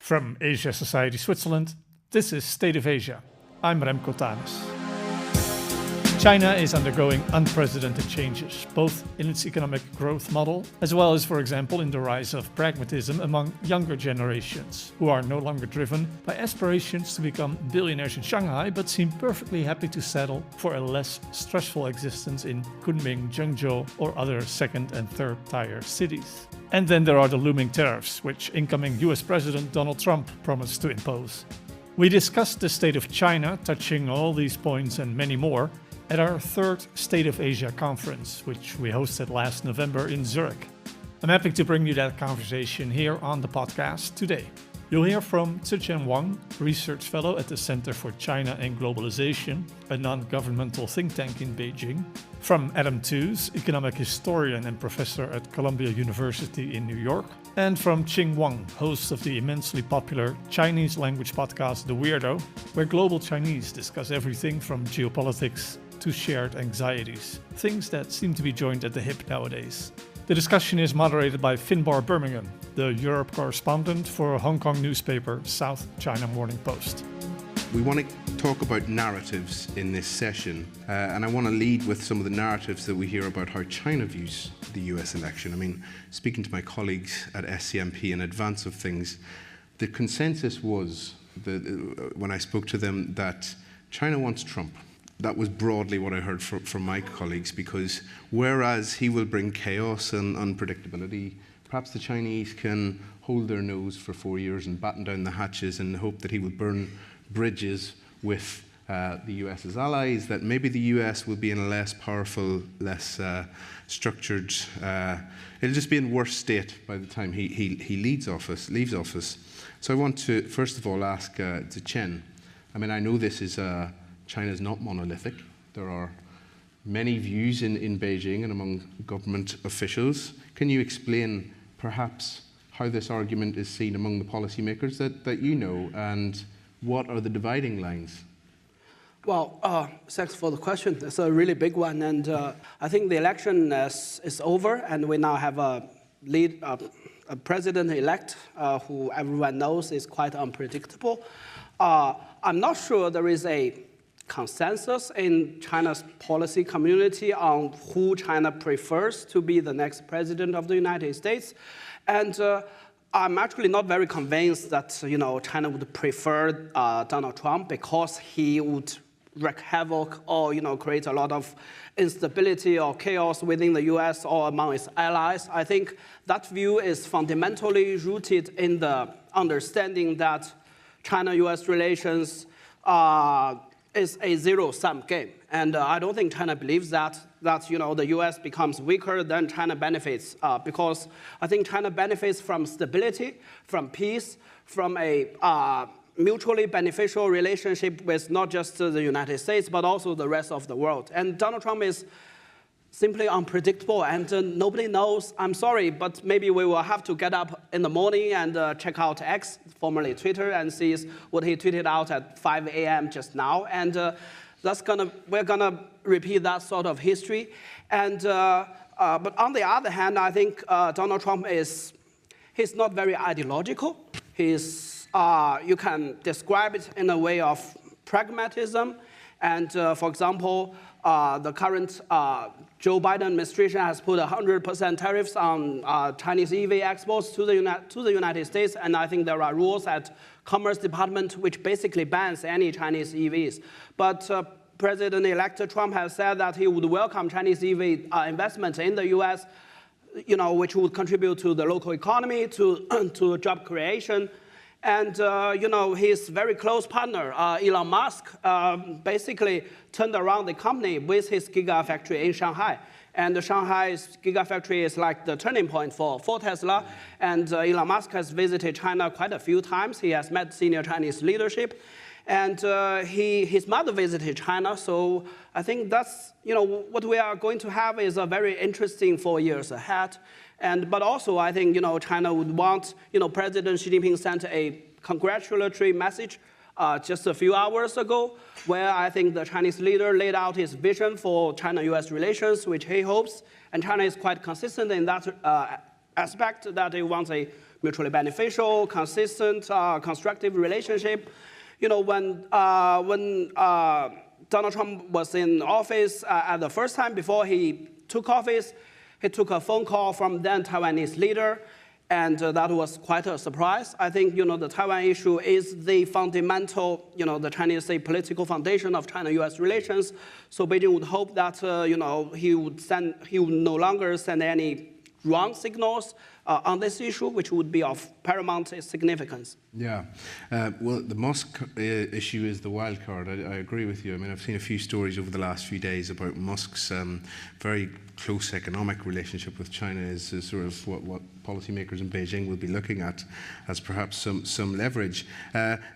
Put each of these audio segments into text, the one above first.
From Asia Society Switzerland, this is State of Asia. I'm Remco Tanis. China is undergoing unprecedented changes, both in its economic growth model, as well as, for example, in the rise of pragmatism among younger generations, who are no longer driven by aspirations to become billionaires in Shanghai, but seem perfectly happy to settle for a less stressful existence in Kunming, Zhengzhou, or other second and third tier cities. And then there are the looming tariffs, which incoming US President Donald Trump promised to impose. We discussed the state of China, touching all these points and many more, at our third State of Asia conference, which we hosted last November in Zurich. I'm happy to bring you that conversation here on the podcast today. You'll hear from Zichen Wang, research fellow at the Center for China and Globalization, a non-governmental think tank in Beijing, from Adam Tooze, economic historian and professor at Columbia University in New York, and from Qing Wang, host of the immensely popular Chinese language podcast The Weirdo, where global Chinese discuss everything from geopolitics to shared anxieties, things that seem to be joined at the hip nowadays. The discussion is moderated by Finbarr Birmingham, the Europe correspondent for Hong Kong newspaper South China Morning Post. We want to talk about narratives in this session, and I want to lead with some of the narratives that we hear about how China views the US election. I mean, speaking to my colleagues at SCMP in advance of things, the consensus was, when I spoke to them, that China wants Trump. That was broadly what I heard from my colleagues, because whereas he will bring chaos and unpredictability, perhaps the Chinese can hold their nose for 4 years and batten down the hatches and hope that he will burn bridges with the US's allies, that maybe the US will be in a less powerful, less structured, it'll just be in worse state by the time he leaves office. So I want to, first of all, ask Zichen. I mean, I know this is China's not monolithic. There are many views in Beijing and among government officials. Can you explain perhaps how this argument is seen among the policymakers that you know, and what are the dividing lines? Well, thanks for the question. It's a really big one, and I think the election is over, and we now have a president-elect who everyone knows is quite unpredictable. I'm not sure there is a consensus in China's policy community on who China prefers to be the next president of the United States. And I'm actually not very convinced that China would prefer Donald Trump because he would wreak havoc or create a lot of instability or chaos within the US or among its allies. I think that view is fundamentally rooted in the understanding that China-US relations is a zero-sum game. And I don't think China believes that the US becomes weaker, then China benefits, because I think China benefits from stability, from peace, from a mutually beneficial relationship with not just the United States, but also the rest of the world. And Donald Trump is simply unpredictable, and nobody knows. I'm sorry, but maybe we will have to get up in the morning and check out X, formerly Twitter, and see what he tweeted out at 5 a.m. just now. And we're gonna repeat that sort of history. And but on the other hand, I think Donald Trump he's not very ideological. You can describe it in a way of pragmatism. And for example, the current Joe Biden administration has put 100% tariffs on Chinese EV exports to the United States, and I think there are rules at Commerce Department which basically bans any Chinese EVs. But President-elect Trump has said that he would welcome Chinese EV investment in the US, which would contribute to the local economy, to job creation. And his very close partner, Elon Musk, basically turned around the company with his gigafactory in Shanghai. And Shanghai's gigafactory is like the turning point for Tesla. And Elon Musk has visited China quite a few times. He has met senior Chinese leadership. And his mother visited China. So I think that's, what we are going to have is a very interesting 4 years ahead. But also, I think, China would want, President Xi Jinping sent a congratulatory message just a few hours ago, where I think the Chinese leader laid out his vision for China-US relations, which he hopes, and China is quite consistent in that aspect, that it wants a mutually beneficial, consistent, constructive relationship. When Donald Trump was in office at the first time before he took office, he took a phone call from then Taiwanese leader, and that was quite a surprise. I think the Taiwan issue is the fundamental, the Chinese political foundation of China-U.S. relations. So Beijing would hope that he would no longer send any wrong signals on this issue, which would be of paramount significance. Yeah, well, the Musk issue is the wild card. I agree with you. I mean, I've seen a few stories over the last few days about Musk's very close economic relationship with China is sort of what policymakers in Beijing will be looking at as perhaps some leverage.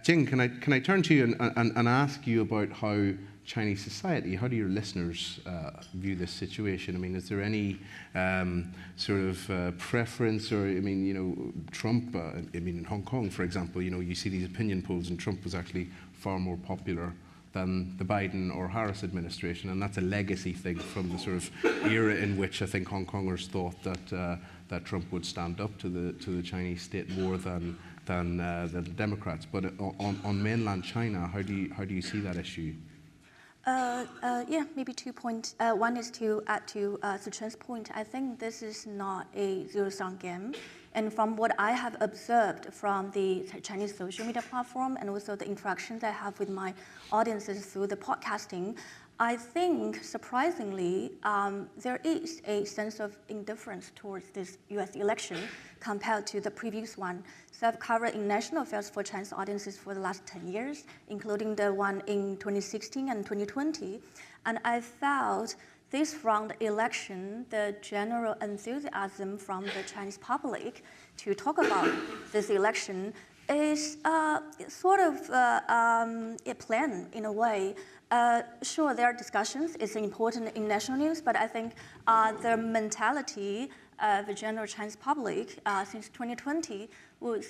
Jing, can I turn to you and ask you about how Chinese society, how do your listeners view this situation? I mean, is there any sort of preference, or I mean, Trump, in Hong Kong, for example, you see these opinion polls, and Trump was actually far more popular than the Biden or Harris administration, and that's a legacy thing from the sort of era in which I think Hong Kongers thought that Trump would stand up to the Chinese state more than the Democrats. But on mainland China, how do you see that issue? Yeah, maybe 2 points. One is to add to Zichen's point. I think this is not a zero-sum game. And from what I have observed from the Chinese social media platform and also the interactions I have with my audiences through the podcasting, I think, surprisingly, there is a sense of indifference towards this U.S. election compared to the previous one. So I've covered international affairs for Chinese audiences for the last 10 years, including the one in 2016 and 2020. And I felt this round election, the general enthusiasm from the Chinese public to talk about this election is sort of a plan in a way. Sure, there are discussions. It's important in national news, but I think the mentality of the general Chinese public since 2020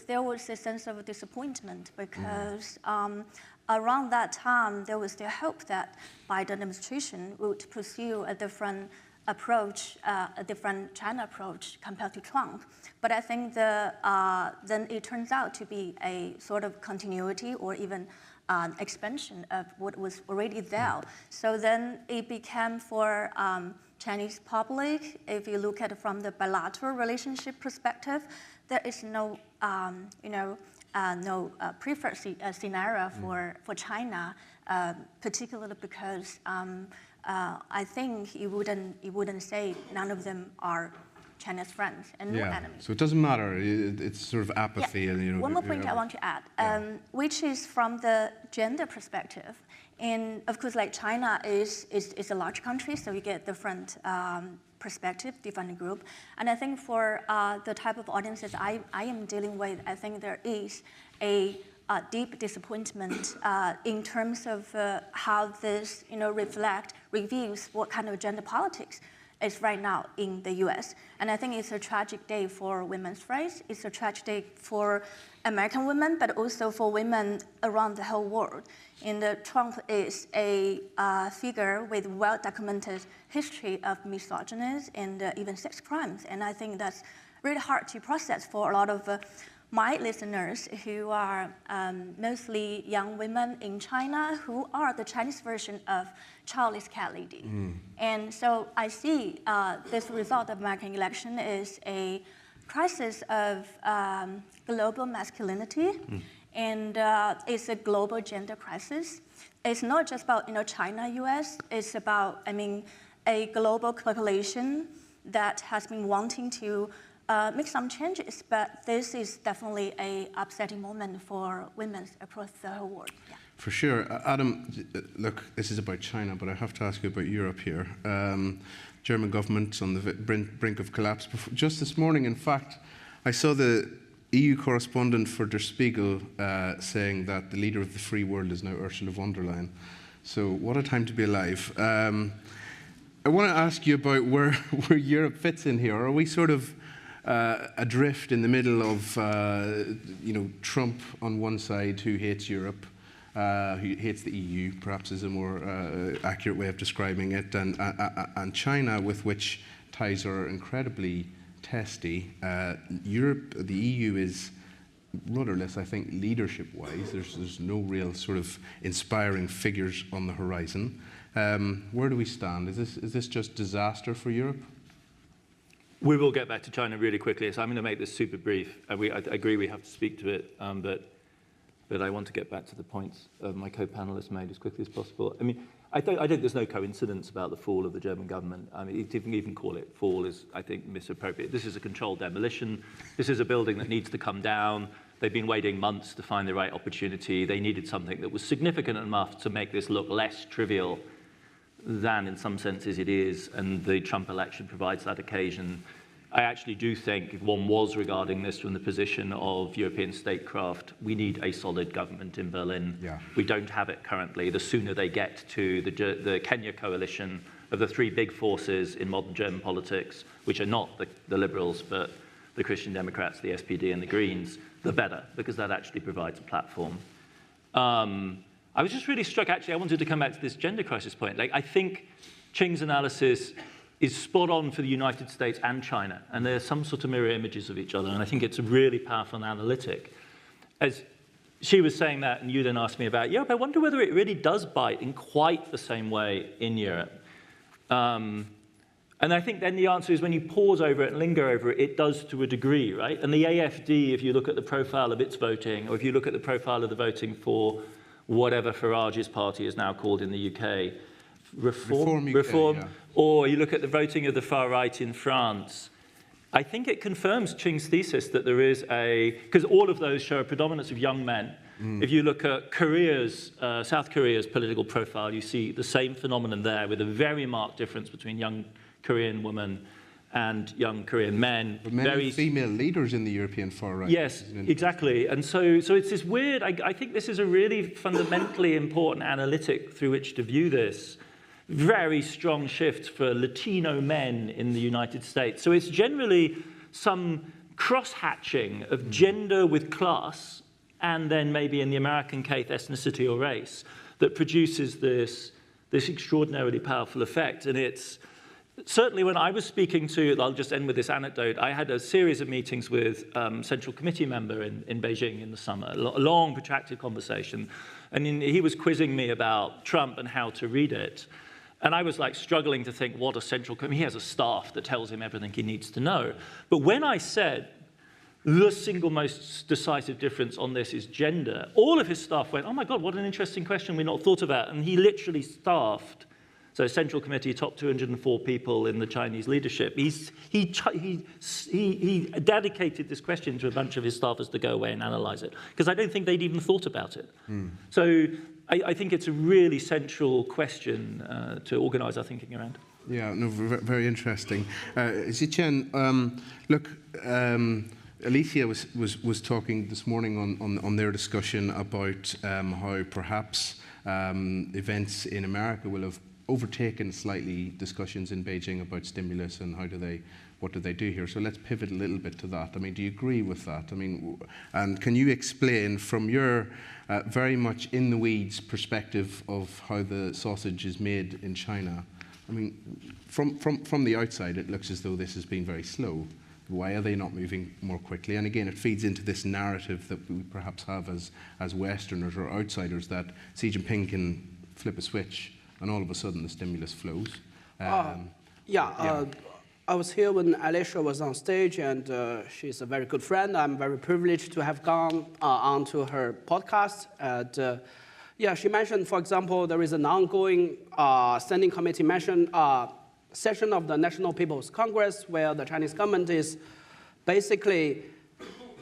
there was a sense of disappointment because around that time there was the hope that Biden administration would pursue a different approach, a different China approach compared to Trump. But I think then it turns out to be a sort of continuity or even expansion of what was already there. So then it became for Chinese public, if you look at it from the bilateral relationship perspective, there is no, no preferred scenario for China, particularly because I think you wouldn't say none of them are China's friends and no enemies. So it doesn't matter. It's sort of apathy. Yeah. And, one more point I want to add, which is from the gender perspective. And of course, like China is a large country, so you get different perspective, different group. And I think for the type of audiences I am dealing with, I think there is a deep disappointment in terms of how this reveals what kind of gender politics is right now in the US. And I think it's a tragic day for women's rights. It's a tragic day for American women, but also for women around the whole world. And Trump is a figure with well-documented history of misogyny and even sex crimes. And I think that's really hard to process for a lot of my listeners who are mostly young women in China who are the Chinese version of childless cat lady. And so I see this result of American election is a crisis of global masculinity, and it's a global gender crisis. It's not just about China, US. It's about a global population that has been wanting to make some changes, but this is definitely an upsetting moment for women across the whole world. Yeah. For sure. Adam, look, this is about China, but I have to ask you about Europe here. German government on the brink of collapse. Just this morning, in fact, I saw the EU correspondent for Der Spiegel saying that the leader of the free world is now Ursula von der Leyen. So what a time to be alive. I want to ask you about where Europe fits in here. Are we sort of adrift in the middle of, Trump on one side, who hates Europe, who hates the EU, perhaps is a more accurate way of describing it, and China, with which ties are incredibly testy. Europe, the EU is rudderless, I think, leadership-wise. There's no real sort of inspiring figures on the horizon. Where do we stand? Is this just disaster for Europe? We will get back to China really quickly, so I'm going to make this super brief. I agree we have to speak to it, but I want to get back to the points my co-panelists made as quickly as possible. I mean, I think there's no coincidence about the fall of the German government. I mean, even call it fall is, I think, misappropriate. This is a controlled demolition. This is a building that needs to come down. They've been waiting months to find the right opportunity. They needed something that was significant enough to make this look less trivial than, in some senses, it is, and the Trump election provides that occasion. I actually do think if one was regarding this from the position of European statecraft, we need a solid government in Berlin. Yeah. We don't have it currently. The sooner they get to the Kenya coalition of the three big forces in modern German politics, which are not the Liberals, but the Christian Democrats, the SPD, and the Greens, the better, because that actually provides a platform. I was just really struck, actually, I wanted to come back to this gender crisis point. Like, I think Qing's analysis is spot on for the United States and China, and they're some sort of mirror images of each other, and I think it's a really powerful analytic. As she was saying that, and you then asked me about Europe, I wonder whether it really does bite in quite the same way in Europe. And I think then the answer is when you pause over it and linger over it, it does to a degree, right? And the AfD, if you look at the profile of its voting, or if you look at the profile of the voting for whatever Farage's party is now called in the UK, Reform, yeah. Or you look at the voting of the far right in France, I think it confirms Qing's thesis that there is because all of those show a predominance of young men. If you look at South Korea's political profile, you see the same phenomenon there with a very marked difference between young Korean women and young Korean men. But many female leaders in the European far right. Yes, exactly. And so it's this weird, I think this is a really fundamentally important analytic through which to view this. Very strong shift for Latino men in the United States. So it's generally some cross-hatching of gender with class, and then maybe in the American case, ethnicity or race, that produces this extraordinarily powerful effect. And it's certainly when I was speaking to, I'll just end with this anecdote, I had a series of meetings with Central Committee member in Beijing in the summer, a long, protracted conversation. And he was quizzing me about Trump and how to read it. And I was like struggling to think what a central committee, he has a staff that tells him everything he needs to know. But when I said the single most decisive difference on this is gender, all of his staff went, oh my God, what an interesting question we not thought about. And he literally staffed, so Central Committee, top 204 people in the Chinese leadership. He dedicated this question to a bunch of his staffers to go away and analyze it, because I don't think they'd even thought about it. So I think it's a really central question to organize our thinking around. Yeah, no, very interesting. Zichen, look, Alicia was talking this morning on their discussion about how perhaps events in America will have overtaken slightly discussions in Beijing about stimulus and what do they do here. So let's pivot a little bit to that. I mean, do you agree with that? I mean, and can you explain from your very much in the weeds perspective of how the sausage is made in China? I mean, from the outside, it looks as though this has been very slow. Why are they not moving more quickly? And again, it feeds into this narrative that we perhaps have as Westerners or outsiders that Xi Jinping can flip a switch and all of a sudden the stimulus flows. I was here when Alicia was on stage, and she's a very good friend. I'm very privileged to have gone onto her podcast. And she mentioned, for example, there is an ongoing standing committee session of the National People's Congress where the Chinese government is basically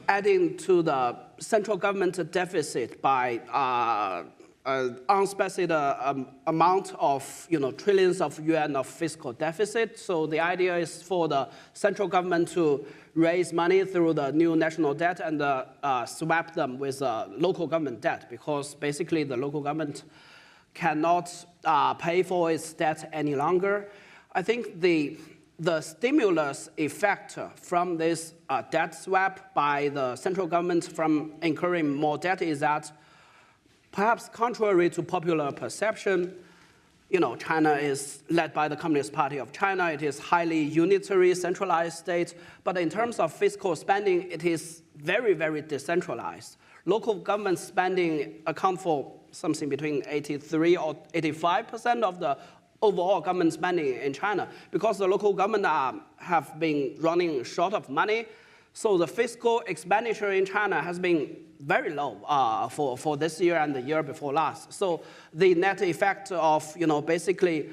adding to the central government deficit by unspecified amount of trillions of yuan of fiscal deficit. So the idea is for the central government to raise money through the new national debt and swap them with local government debt, because basically the local government cannot pay for its debt any longer. I think the stimulus effect from this debt swap by the central government from incurring more debt is that, perhaps contrary to popular perception, China is led by the Communist Party of China. It is highly unitary, centralized state. But in terms of fiscal spending, it is very, very decentralized. Local government spending account for something between 83 or 85% of the overall government spending in China, because the local government have been running short of money. So the fiscal expenditure in China has been very low for this year and the year before last. So the net effect of, basically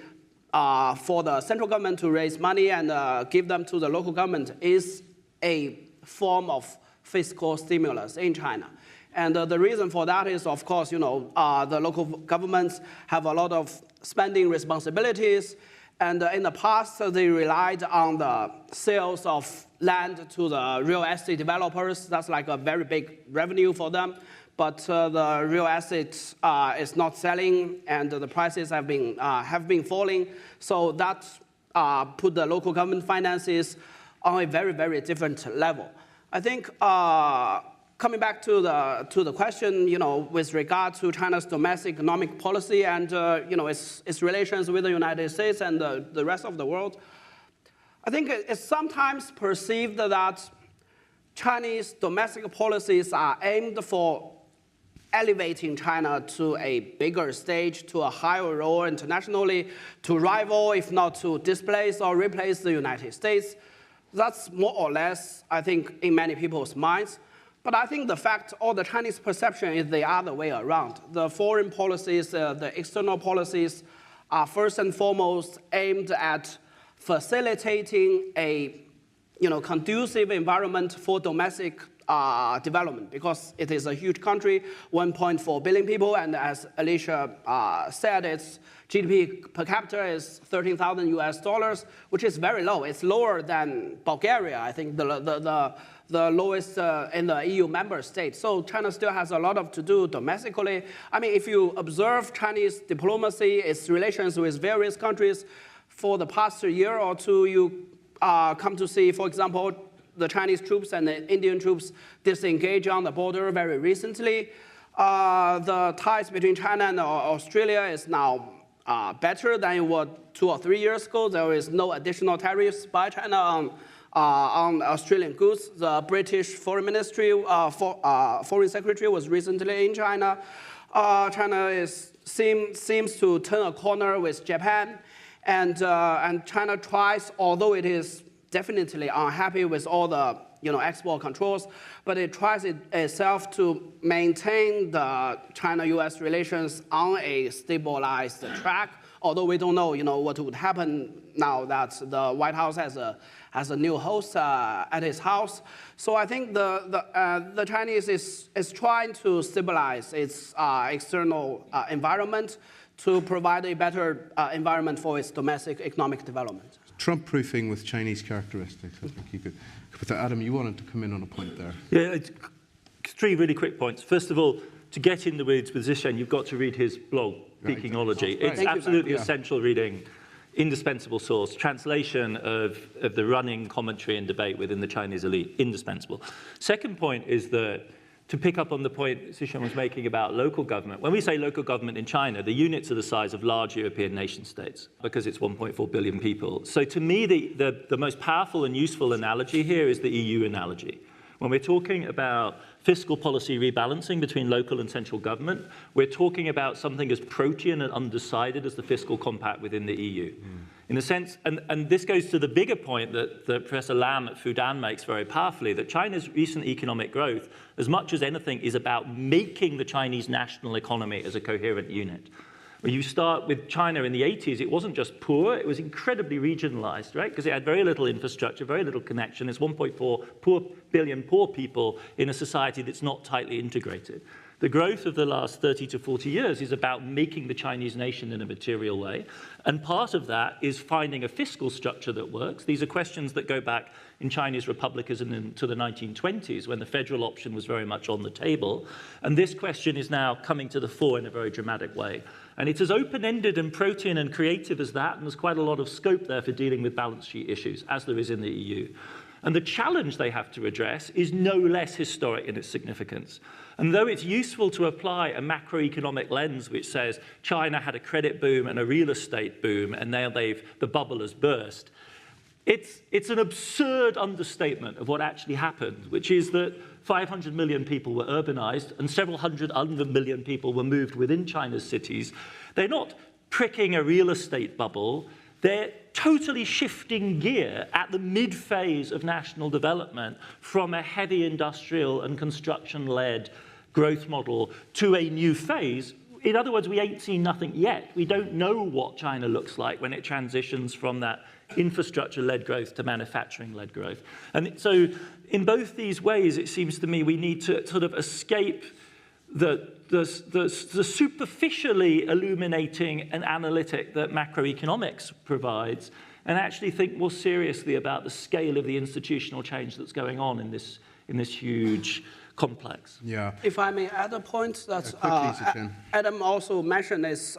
for the central government to raise money and give them to the local government is a form of fiscal stimulus in China. And the reason for that is, of course, the local governments have a lot of spending responsibilities. And in the past, they relied on the sales of land to the real estate developers. That's like a very big revenue for them. But the real estate is not selling, and the prices have been falling. So that put the local government finances on a very, very different level. I think coming back to the question, with regard to China's domestic economic policy and its relations with the United States and the rest of the world, I think it's sometimes perceived that Chinese domestic policies are aimed for elevating China to a bigger stage, to a higher role internationally, to rival, if not to displace or replace the United States. That's more or less, I think, in many people's minds. But I think the fact or the Chinese perception is the other way around. The foreign policies, the external policies are first and foremost aimed at facilitating a conducive environment for domestic development, because it is a huge country, 1.4 billion people, and as Alicia said, its GDP per capita is $13,000 US, which is very low. It's lower than Bulgaria, I think, the lowest in the EU member states. So China still has a lot to do domestically. I mean, if you observe Chinese diplomacy, its relations with various countries for the past year or two, you come to see, for example, the Chinese troops and the Indian troops disengage on the border very recently. The ties between China and Australia is now better than it was 2 or 3 years ago. There is no additional tariffs by China on Australian goods. The British Foreign Ministry, Foreign Secretary was recently in China. China seems to turn a corner with Japan, and China tries, although it is definitely unhappy with all the export controls, but it tries itself to maintain the China-U.S. relations on a stabilized track. Although we don't know, what would happen now that the White House has a new host at his house. So I think the Chinese is trying to stabilize its external environment to provide a better environment for its domestic economic development. Trump-proofing with Chinese characteristics. I think you could. But Adam, you wanted to come in on a point there. Yeah, it's 3 really quick points. First of all, to get in the weeds with Zichen, you've got to read his blog, Peakingology. Right. It's absolutely essential reading, indispensable source, translation of the running commentary and debate within the Chinese elite, indispensable. Second point is that, to pick up on the point Zichen was making about local government, when we say local government in China, the units are the size of large European nation states because it's 1.4 billion people. So to me, the most powerful and useful analogy here is the EU analogy. When we're talking about fiscal policy rebalancing between local and central government, we're talking about something as protean and undecided as the fiscal compact within the EU. In a sense, and this goes to the bigger point that Professor Lam at Fudan makes very powerfully, that China's recent economic growth, as much as anything, is about making the Chinese national economy as a coherent unit. When you start with China in the 80s, it wasn't just poor, it was incredibly regionalized, right? Because it had very little infrastructure, very little connection. It's 1.4 billion poor people in a society that's not tightly integrated. The growth of the last 30 to 40 years is about making the Chinese nation in a material way. And part of that is finding a fiscal structure that works. These are questions that go back in Chinese republicanism to the 1920s, when the federal option was very much on the table. And this question is now coming to the fore in a very dramatic way. And it's as open-ended and protean and creative as that, and there's quite a lot of scope there for dealing with balance sheet issues, as there is in the EU. And the challenge they have to address is no less historic in its significance. And though it's useful to apply a macroeconomic lens which says China had a credit boom and a real estate boom, and now the bubble has burst, it's an absurd understatement of what actually happened, which is that 500 million people were urbanized and several hundred other million people were moved within China's cities. They're not pricking a real estate bubble. They're totally shifting gear at the mid-phase of national development from a heavy industrial and construction-led growth model to a new phase. In other words, we ain't seen nothing yet. We don't know what China looks like when it transitions from that infrastructure-led growth to manufacturing-led growth. And so in both these ways, it seems to me we need to sort of escape the superficially illuminating and analytic that macroeconomics provides and actually think more seriously about the scale of the institutional change that's going on in this huge complex. Yeah. If I may add a point that Quickly, Adam also mentioned is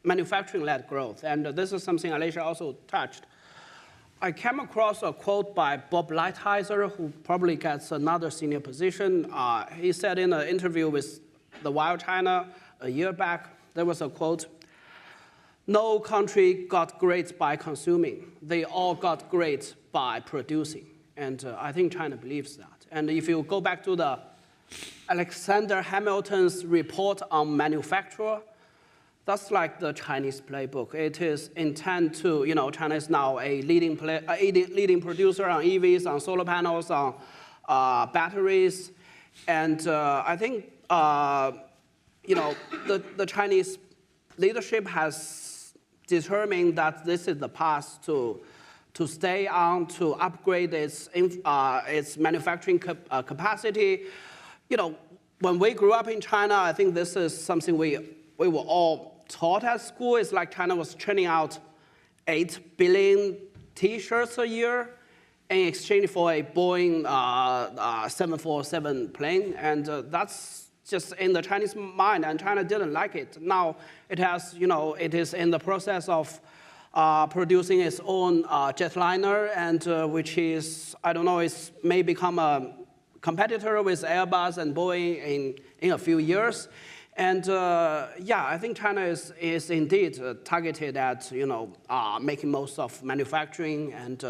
manufacturing-led growth, and this is something Alicia also touched. I came across a quote by Bob Lighthizer, who probably gets another senior position. He said in an interview with the Wild China a year back, there was a quote, "No country got great by consuming. They all got great by producing." And I think China believes that. And if you go back to the Alexander Hamilton's report on manufacture, that's like the Chinese playbook. It is intent to, China is now a leading producer on EVs, on solar panels, on batteries. And I think, the Chinese leadership has determined that this is the path to stay on, to upgrade its manufacturing capacity. When we grew up in China, I think this is something we were all taught at school. It's like China was churning out 8 billion T-shirts a year in exchange for a Boeing 747 plane. And that's just in the Chinese mind, and China didn't like it. Now it has, it is in the process of producing its own jetliner, and which is, I don't know, it may become a competitor with Airbus and Boeing in a few years. And I think China is indeed targeted at making most of manufacturing, and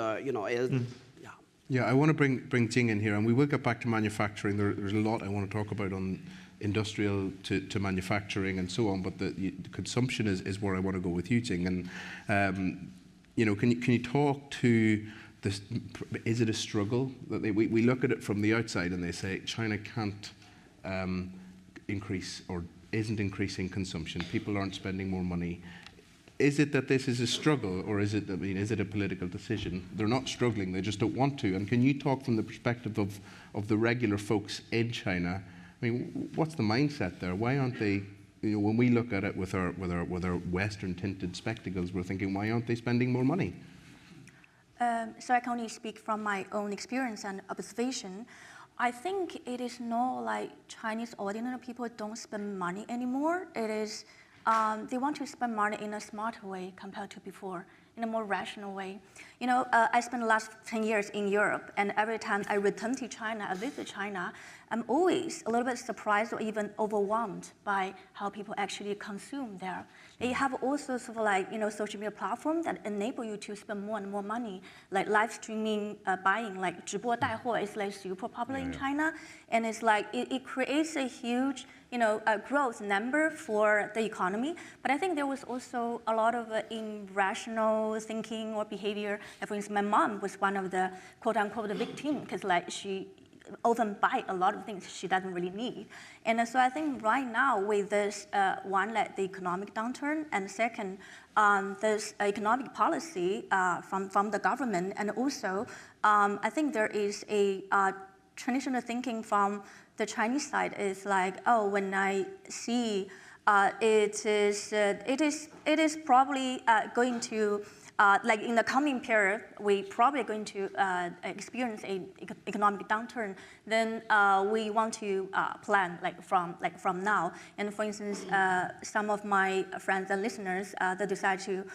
Yeah, I want to bring Jing in here, and we will get back to manufacturing. There's a lot I want to talk about on industrial to manufacturing and so on, but the consumption is where I want to go with you, Jing. And can you talk to this? Is it a struggle that we look at it from the outside and they say China can't increase or isn't increasing consumption? People aren't spending more money. Is it that this is a struggle, or is it a political decision? They're not struggling; they just don't want to. And can you talk from the perspective of the regular folks in China? I mean, what's the mindset there? Why aren't they? When we look at it with our Western tinted spectacles, we're thinking, why aren't they spending more money? So I can only speak from my own experience and observation. I think it is not like Chinese ordinary people don't spend money anymore. It is they want to spend money in a smarter way compared to before, in a more rational way. I spent the last 10 years in Europe, and every time I return to China, I visit China, I'm always a little bit surprised or even overwhelmed by how people actually consume there. They have all sorts of social media platforms that enable you to spend more and more money, like live streaming buying, like 直播带货 is like super popular in China, and it's like it creates a huge a growth number for the economy. But I think there was also a lot of irrational thinking or behavior. For instance, my mom was one of the quote-unquote victim, because she often buy a lot of things she doesn't really need. And so I think right now with this, one, the economic downturn, and second, this economic policy from the government, and also I think there is a traditional thinking from the Chinese side is like, oh, when I see it is probably going to in the coming period, we probably going to experience an economic downturn. Then we want to plan from now. And for instance, some of my friends and listeners they decide to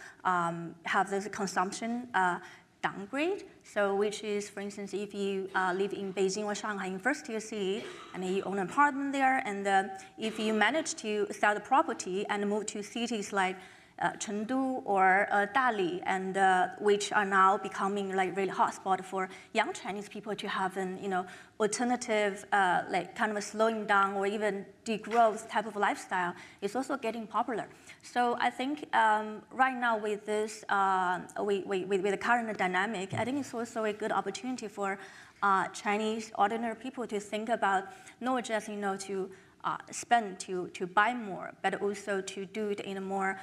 have this consumption downgrade. So which is, for instance, if you live in Beijing or Shanghai in first-tier city, and you own an apartment there, and if you manage to sell the property and move to cities like Chengdu or Dali, and which are now becoming like really hotspot for young Chinese people to have an alternative, like kind of a slowing down or even degrowth type of lifestyle, is also getting popular. So I think right now with this, with the current dynamic, I think it's also a good opportunity for Chinese ordinary people to think about not just to spend to buy more, but also to do it in a more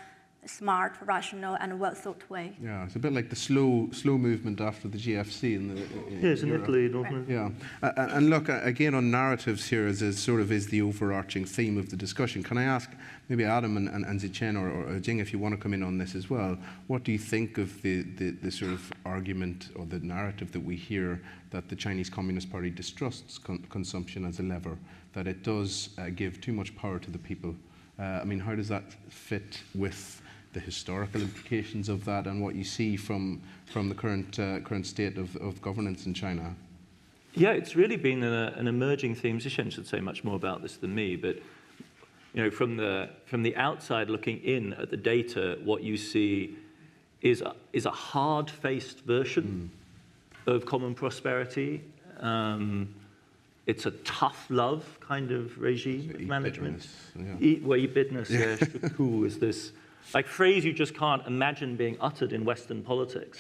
smart, rational, and well-thought way. Yeah, it's a bit like the slow movement after the GFC in yes, in Italy. Right. Yeah, and look, again, on narratives here is the overarching theme of the discussion. Can I ask maybe Adam and Zichen or Jing, if you want to come in on this as well, what do you think of the sort of argument or the narrative that we hear that the Chinese Communist Party distrusts consumption as a lever, that it does give too much power to the people? I mean, how does that fit with the historical implications of that and what you see from the current state of governance in China? Yeah, it's really been an emerging theme. Zichen should say much more about this than me, but from the outside looking in at the data, what you see is a hard-faced version of common prosperity. It's a tough love kind of regime of management. Eat bitterness, yeah. Cool is this like phrase you just can't imagine being uttered in Western politics.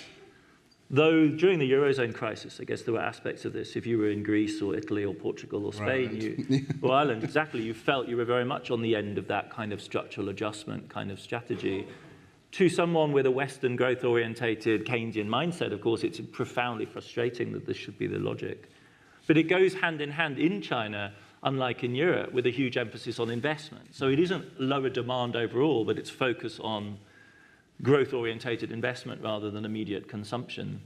Though during the Eurozone crisis, I guess there were aspects of this. If you were in Greece or Italy or Portugal or Spain, or Ireland, exactly, you felt you were very much on the end of that kind of structural adjustment kind of strategy. To someone with a Western growth-orientated Keynesian mindset, of course, it's profoundly frustrating that this should be the logic. But it goes hand in hand in China, unlike in Europe, with a huge emphasis on investment. So it isn't lower demand overall, but it's focus on growth-orientated investment rather than immediate consumption.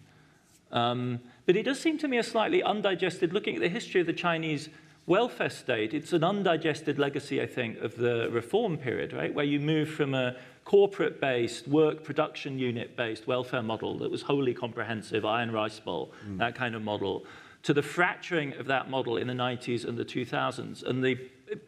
But it does seem to me a slightly undigested, looking at the history of the Chinese welfare state, it's an undigested legacy, I think, of the reform period, right? Where you move from a corporate-based, work production unit-based welfare model that was wholly comprehensive, iron rice bowl, that kind of model, to the fracturing of that model in the 90s and the 2000s, and the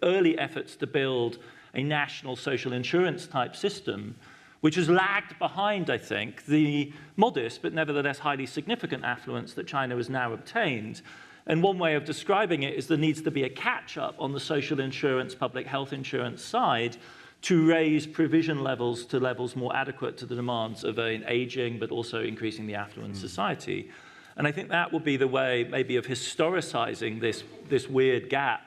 early efforts to build a national social insurance type system, which has lagged behind, I think, the modest but nevertheless highly significant affluence that China has now obtained. And one way of describing it is there needs to be a catch-up on the social insurance, public health insurance side to raise provision levels to levels more adequate to the demands of an aging but also increasing the affluent society. And I think that will be the way, maybe, of historicizing this weird gap.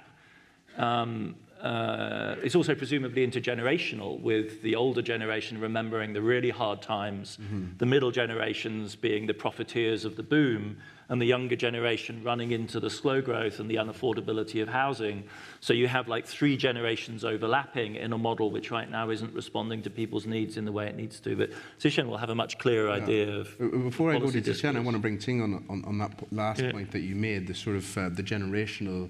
It's also presumably intergenerational, with the older generation remembering the really hard times, the middle generations being the profiteers of the boom, and the younger generation running into the slow growth and the unaffordability of housing. So you have like 3 generations overlapping in a model which right now isn't responding to people's needs in the way it needs to. But Zichen will have a much clearer idea of Before I go to Zichen, I want to bring Qing on that last point that you made, the sort of the generational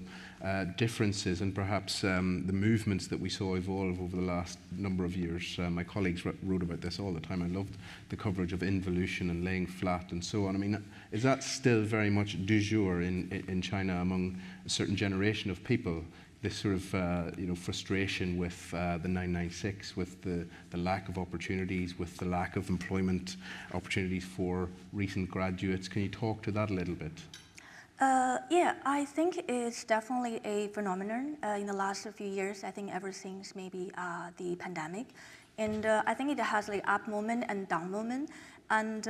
differences and perhaps the movements that we saw evolve over the last number of years. My colleagues wrote about this all the time. I loved the coverage of involution and laying flat and so on. I mean, is that still very much du jour in China among a certain generation of people? This sort of frustration with the 996, with the lack of opportunities, with the lack of employment opportunities for recent graduates. Can you talk to that a little bit? Yeah, I think it's definitely a phenomenon in the last few years. I think ever since maybe the pandemic. And I think it has like up moment and down moment. And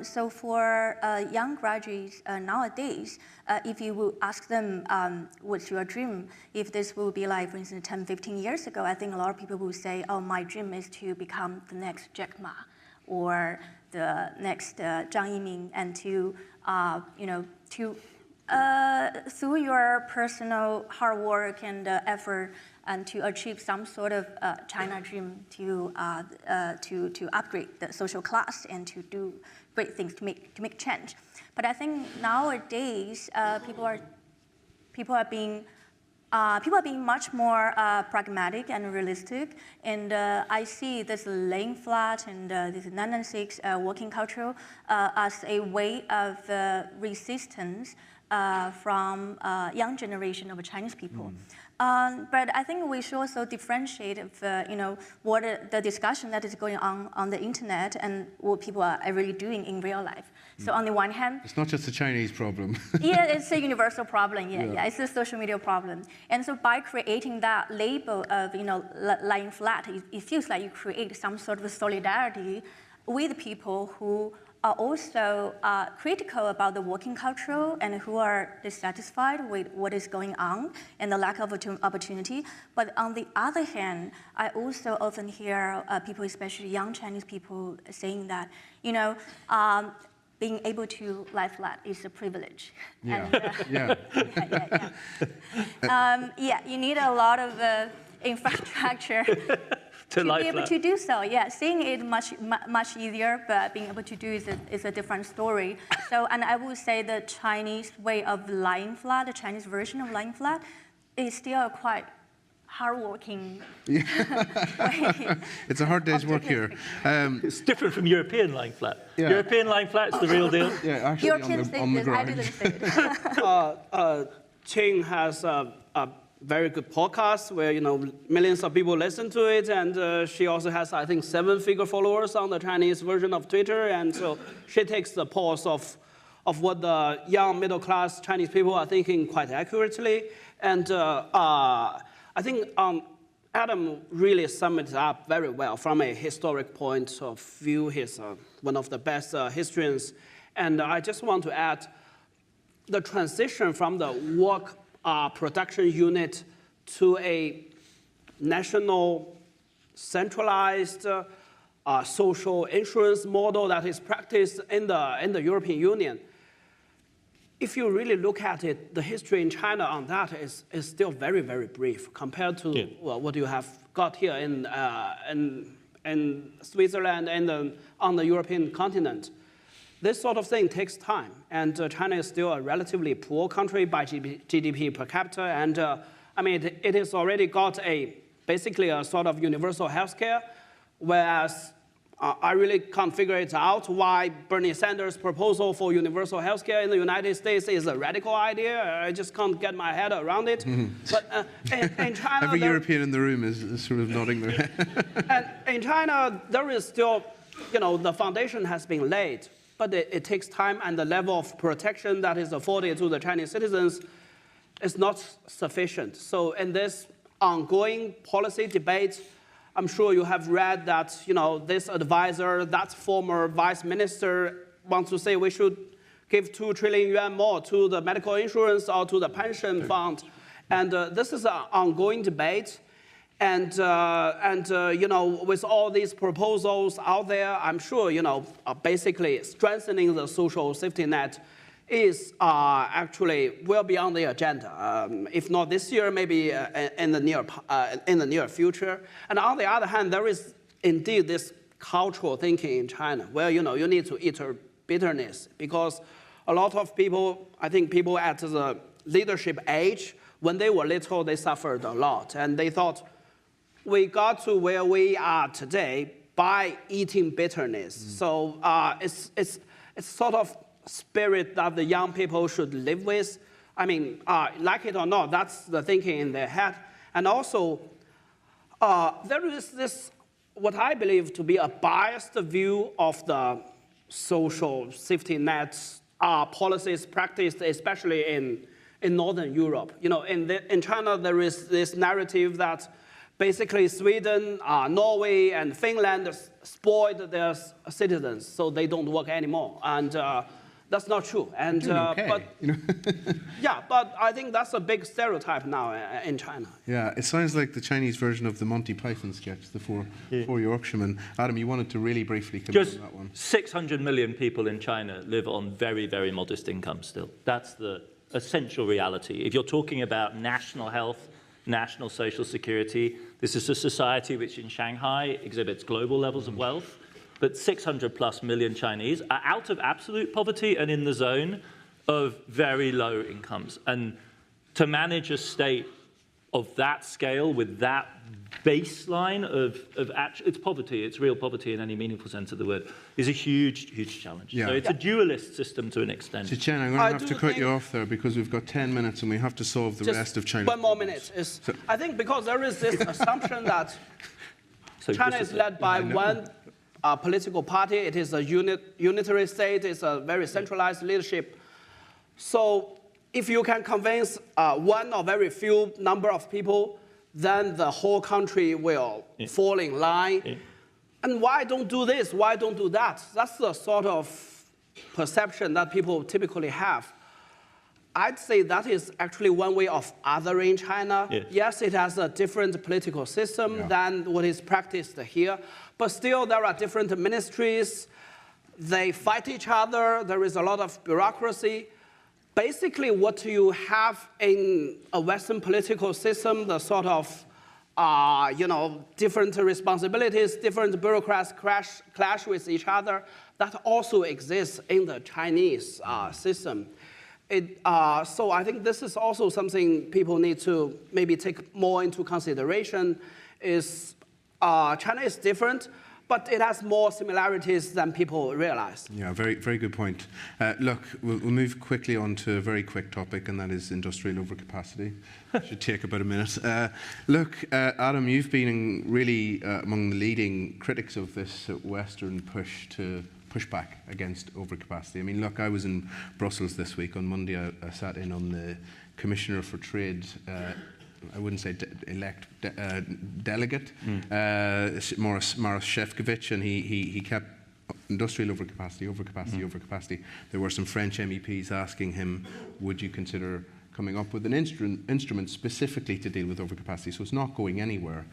so for young graduates nowadays, if you will ask them what's your dream, if this will be like, for instance, 10, 15 years ago, I think a lot of people will say, oh, my dream is to become the next Jack Ma or the next Zhang Yiming, and to, through your personal hard work and effort, and to achieve some sort of China dream to upgrade the social class and to do great things to make change. But I think nowadays people are being people are being much more pragmatic and realistic, and I see this laying flat and this 996 working culture as a way of resistance from young generation of Chinese people. But I think we should also differentiate of, what the discussion that is going on the internet and what people are really doing in real life. So on the one hand, it's not just a Chinese problem. yeah, it's a universal problem. Yeah, it's a social media problem. And so by creating that label of, lying flat, it feels like you create some sort of solidarity with people who are also critical about the working culture and who are dissatisfied with what is going on and the lack of opportunity. But on the other hand, I also often hear people, especially young Chinese people, saying that, being able to lie flat is a privilege. Yeah. And, you need a lot of infrastructure to be able to do so. Yeah, seeing it much easier, but being able to do is a different story. So, and I would say the Chinese way of lying flat, the Chinese version of lying flat, is still quite hardworking. It's a hard day's work here. It's different from European lying flat. Yeah. European lying flat is the real deal. Yeah, actually Europeans on the say this, I ground. didn't say it. Qing has a very good podcast where millions of people listen to it, and she also has, I think, 7-figure followers on the Chinese version of Twitter, and so she takes the pulse of what the young middle-class Chinese people are thinking quite accurately, and I think Adam really summed it up very well from a historic point of view. He's one of the best historians, and I just want to add the transition from the work production unit to a national centralized social insurance model that is practiced in the European Union. If you really look at it, the history in China on that is still very, very brief compared to what you have got here in Switzerland and on the European continent. This sort of thing takes time, and China is still a relatively poor country by GDP per capita, and it has already got basically a sort of universal healthcare, whereas I really can't figure it out why Bernie Sanders' proposal for universal healthcare in the United States is a radical idea. I just can't get my head around it. But in China, every European in the room is sort of nodding their head. And in China, there is still, the foundation has been laid, but it takes time, and the level of protection that is afforded to the Chinese citizens is not sufficient. So in this ongoing policy debate, I'm sure you have read that, this advisor, that former vice minister, wants to say we should give 2 trillion yuan more to the medical insurance or to the pension fund. And this is an ongoing debate. And with all these proposals out there, I'm sure, basically strengthening the social safety net is actually will be on the agenda. If not this year, maybe in the near future. And on the other hand, there is indeed this cultural thinking in China where you need to eat your bitterness, because a lot of people, I think people at the leadership age, when they were little, they suffered a lot, and they thought we got to where we are today by eating bitterness. So it's sort of spirit that the young people should live with. Like it or not, that's the thinking in their head. And also, there is this, what I believe to be a biased view of the social safety nets policies practiced, especially in Northern Europe. In China, there is this narrative that basically Sweden, Norway, and Finland spoiled their citizens, so they don't work anymore. And that's not true. And but I think that's a big stereotype now in China. Yeah, it sounds like the Chinese version of the Monty Python sketch, the four Yorkshiremen. Adam, you wanted to really briefly comment on that one. 600 million people in China live on very, very modest incomes still. That's the essential reality. If you're talking about national health, national social security, this is a society which in Shanghai exhibits global levels of wealth. But 600 plus million Chinese are out of absolute poverty and in the zone of very low incomes. And to manage a state of that scale with that baseline of it's poverty, it's real poverty in any meaningful sense of the word, is a huge, huge challenge. Yeah. So it's a dualist system to an extent. Zichen, I'm going to have to cut you off there because we've got 10 minutes and we have to solve the rest of China's One more problems. minute. I think because there is this assumption that China is led by one political party. It is a unitary state. It's a very centralized leadership. So if you can convince one or very few number of people, then the whole country will fall in line. And why don't do this? Why don't do that? That's the sort of perception that people typically have. I'd say that is actually one way of othering China. Yes, it has a different political system than what is practiced here, but still there are different ministries. They fight each other. There is a lot of bureaucracy. Basically, what you have in a Western political system, the sort of, different responsibilities, different bureaucrats clash with each other, that also exists in the Chinese system. So I think this is also something people need to maybe take more into consideration, is China is different, but it has more similarities than people realize. Yeah, very, very good point. Look, we'll move quickly on to a very quick topic, and that is industrial overcapacity. Should take about a minute. Adam, you've been really among the leading critics of this Western push back against overcapacity. I mean, look, I was in Brussels this week. On Monday, I sat in on the Commissioner for Trade, I wouldn't say delegate, Maros Šefčovič, and he kept industrial overcapacity. There were some French MEPs asking him, would you consider coming up with an instrument specifically to deal with overcapacity? So it's not going anywhere.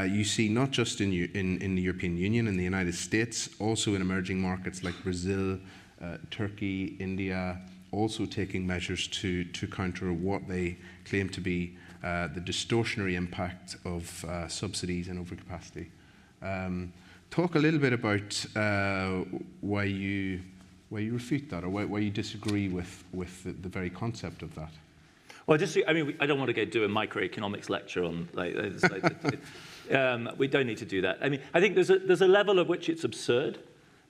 You see not just in the European Union, in the United States, also in emerging markets like Brazil, Turkey, India, also taking measures to counter what they claim to be the distortionary impact of subsidies and overcapacity. Talk a little bit about why you refute that, or why you disagree with the very concept of that. Well, I don't want to do a microeconomics lecture on we don't need to do that. I mean, I think there's a level at which it's absurd.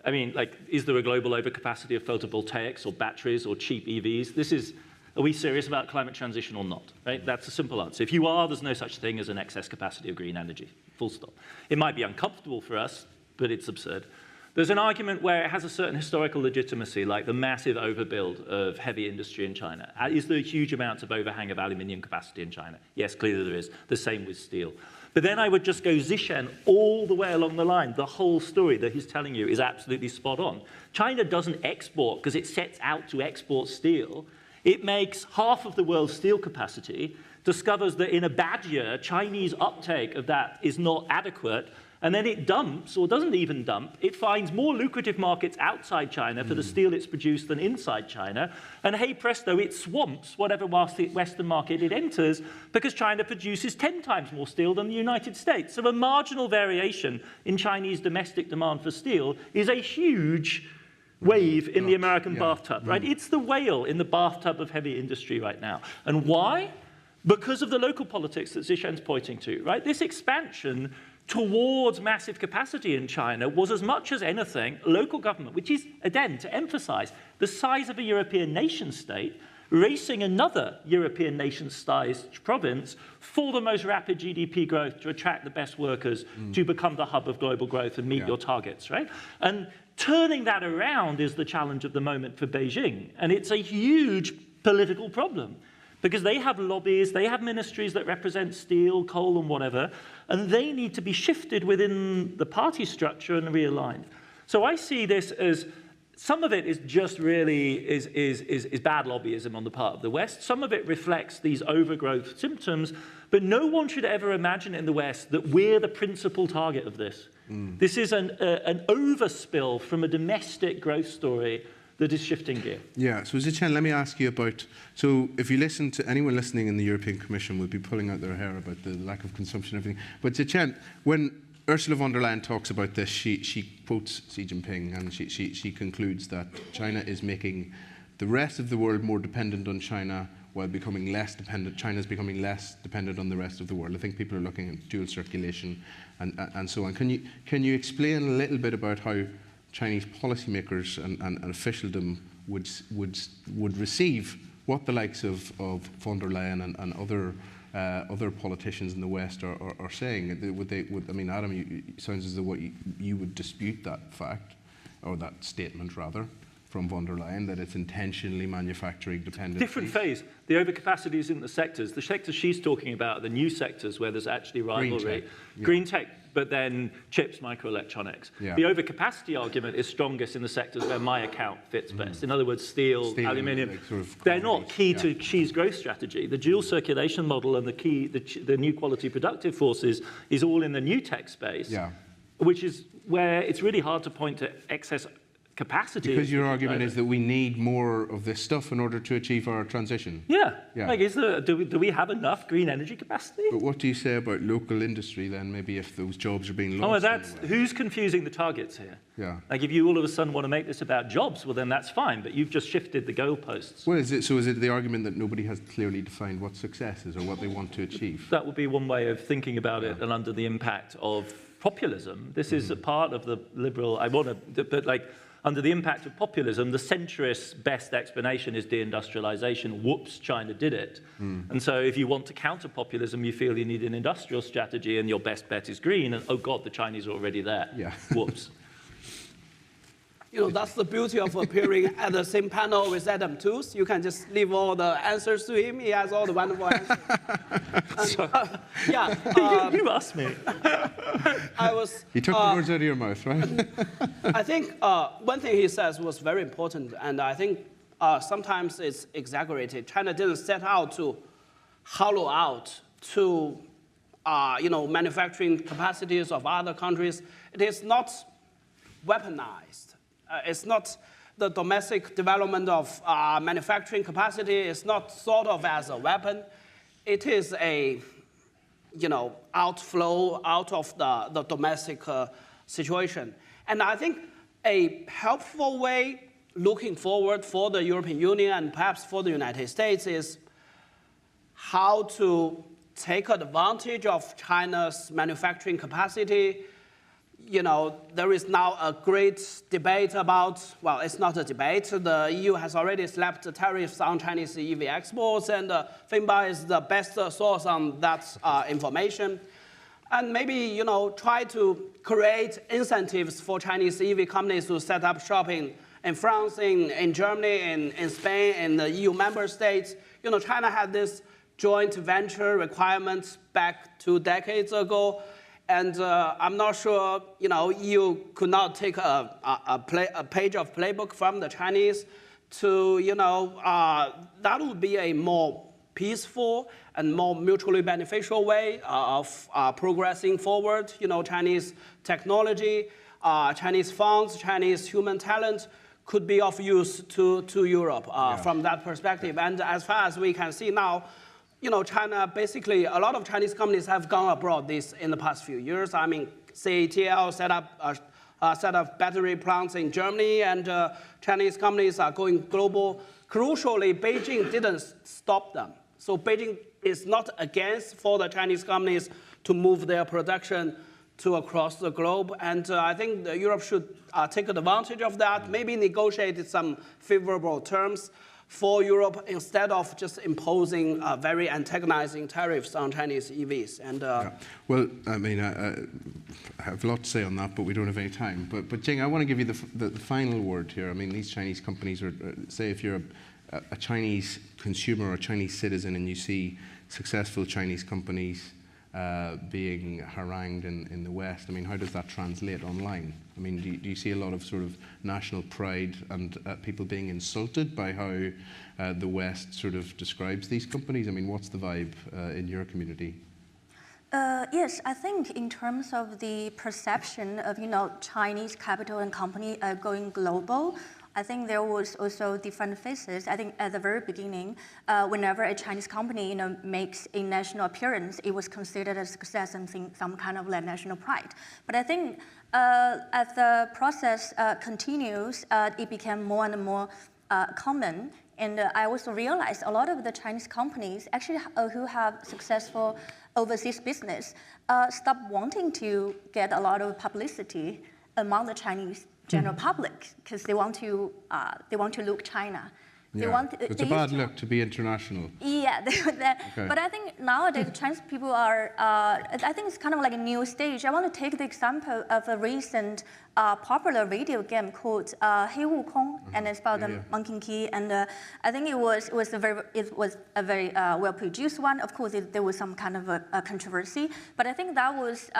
I mean, is there a global overcapacity of photovoltaics or batteries or cheap EVs? Are we serious about climate transition or not? Right? That's a simple answer. If you are, there's no such thing as an excess capacity of green energy. Full stop. It might be uncomfortable for us, but it's absurd. There's an argument where it has a certain historical legitimacy, like the massive overbuild of heavy industry in China. Is there huge amounts of overhang of aluminium capacity in China? Yes, clearly there is. The same with steel. But then I would just go Zichen all the way along the line. The whole story that he's telling you is absolutely spot on. China doesn't export because it sets out to export steel. It makes half of the world's steel capacity, discovers that in a bad year, Chinese uptake of that is not adequate, and then it dumps, or doesn't even dump. It finds more lucrative markets outside China for the steel it's produced than inside China, and hey presto, it swamps whatever Western market it enters because China produces 10 times more steel than the United States. So a marginal variation in Chinese domestic demand for steel is a huge wave in the American bathtub, right? It's the whale in the bathtub of heavy industry right now. And why? Because of the local politics that Zichen's pointing to, right? This expansion towards massive capacity in China was as much as anything local government, which is, again, to emphasize, the size of a European nation state, racing another European nation-sized province for the most rapid GDP growth to attract the best workers to become the hub of global growth and meet your targets, right? And turning that around is the challenge of the moment for Beijing. And it's a huge political problem because they have lobbies, they have ministries that represent steel, coal, and whatever, and they need to be shifted within the party structure and realigned. So I see this as some of it is just really is bad lobbyism on the part of the West. Some of it reflects these overgrowth symptoms, but no one should ever imagine in the West that we're the principal target of this. This is an overspill from a domestic growth story that is shifting gear. Yeah, so Zichen, let me ask you about, so if you listen to anyone listening in the European Commission would be pulling out their hair about the lack of consumption and everything. But Zichen, when Ursula von der Leyen talks about this, she quotes Xi Jinping and she concludes that China is making the rest of the world more dependent on China while becoming less dependent. China's becoming less dependent on the rest of the world. I think people are looking at dual circulation and so on. Can you explain a little bit about how Chinese policymakers and officialdom would receive what the likes of von der Leyen and other politicians in the West are saying? I mean, Adam, it sounds as though you would dispute that fact, or that statement rather, from von der Leyen, that it's intentionally manufacturing dependency. Different phase. The overcapacity is in the sectors. The sectors she's talking about are the new sectors where there's actually rivalry. Green tech, but then chips, microelectronics. Yeah. The overcapacity argument is strongest in the sectors where my account fits best. In other words, steel aluminium. Like sort of they're not key to Xi's growth strategy. The dual circulation model and the new quality productive forces is all in the new tech space, which is where it's really hard to point to excess capacity. Because your argument is that we need more of this stuff in order to achieve our transition. Yeah. Like, do we have enough green energy capacity? But what do you say about local industry then, maybe if those jobs are being lost? Who's confusing the targets here? Yeah. Like, if you all of a sudden want to make this about jobs, well, then that's fine, but you've just shifted the goalposts. Well, is it the argument that nobody has clearly defined what success is or what they want to achieve? That would be one way of thinking about it, and under the impact of populism. This is a part of the liberal, but like, under the impact of populism, the centrist best explanation is deindustrialization. Whoops, China did it. And so if you want to counter populism, you feel you need an industrial strategy and your best bet is green, and oh God, the Chinese are already there. Yeah. Whoops. You know, that's the beauty of appearing at the same panel with Adam Tooze. You can just leave all the answers to him. He has all the wonderful answers. You asked me. He took the words out of your mouth, right? I think one thing he says was very important, and I think sometimes it's exaggerated. China didn't set out to hollow out to manufacturing capacities of other countries. It is not weaponized. It's not the domestic development of manufacturing capacity. It's not thought of as a weapon. It is a, outflow out of the domestic situation. And I think a helpful way looking forward for the European Union and perhaps for the United States is how to take advantage of China's manufacturing capacity. There is now a great debate about, well, it's not a debate. The EU has already slapped the tariffs on Chinese EV exports, and Finbarr is the best source on that information. And maybe, try to create incentives for Chinese EV companies to set up shop in France, in Germany, in Spain, in the EU member states. China had this joint venture requirements back 2 decades ago. And I'm not sure, EU could not take a page of playbook from the Chinese to, that would be a more peaceful and more mutually beneficial way of progressing forward. Chinese technology, Chinese funds, Chinese human talent could be of use to Europe from that perspective. And as far as we can see now, China, basically, a lot of Chinese companies have gone abroad in the past few years. I mean, CATL set up battery plants in Germany, and Chinese companies are going global. Crucially, Beijing didn't stop them. So Beijing is not against for the Chinese companies to move their production to across the globe. And I think Europe should take advantage of that, maybe negotiate some favorable terms for Europe instead of just imposing very antagonizing tariffs on Chinese EVs. And well, I mean, I have a lot to say on that, but we don't have any time. But Jing, I want to give you the final word here. I mean, these Chinese companies are, say, if you're a Chinese consumer or a Chinese citizen and you see successful Chinese companies being harangued in the West, I mean, how does that translate online? I mean, do you see a lot of sort of national pride and people being insulted by how the West sort of describes these companies? I mean, what's the vibe in your community? Yes, I think in terms of the perception of, Chinese capital and company going global, I think there was also different phases. I think at the very beginning, whenever a Chinese company, makes a national appearance, it was considered a success and some kind of like national pride. But I think as the process continues, it became more and more common. And I also realized a lot of the Chinese companies actually who have successful overseas business stop wanting to get a lot of publicity among the Chinese general public because they want to look China. It's a bad look to be international. Yeah, Okay. But I think nowadays Chinese people are, I think it's kind of like a new stage. I want to take the example of a recent popular video game called Hei Wu Kong, and it's about the Monkey Key, and I think it was a very well-produced one. Of course, there was some kind of a controversy, but I think that was,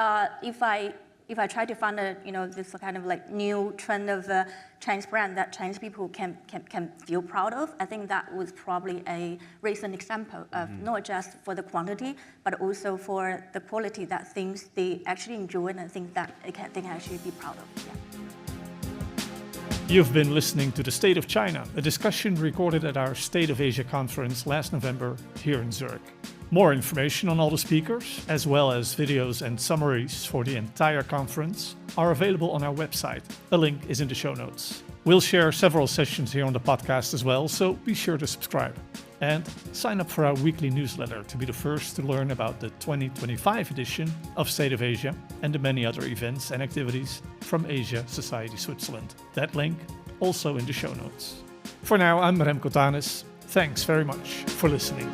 if I try to find this kind of like new trend of Chinese brand that Chinese people can feel proud of, I think that was probably a recent example of not just for the quantity, but also for the quality that things they actually enjoy and things that they can actually be proud of. Yeah. You've been listening to The State of China, a discussion recorded at our State of Asia conference last November here in Zurich. More information on all the speakers, as well as videos and summaries for the entire conference, are available on our website. A link is in the show notes. We'll share several sessions here on the podcast as well, so be sure to subscribe. And sign up for our weekly newsletter to be the first to learn about the 2025 edition of State of Asia and the many other events and activities from Asia Society Switzerland. That link also in the show notes. For now, I'm Remco Tooze. Thanks very much for listening.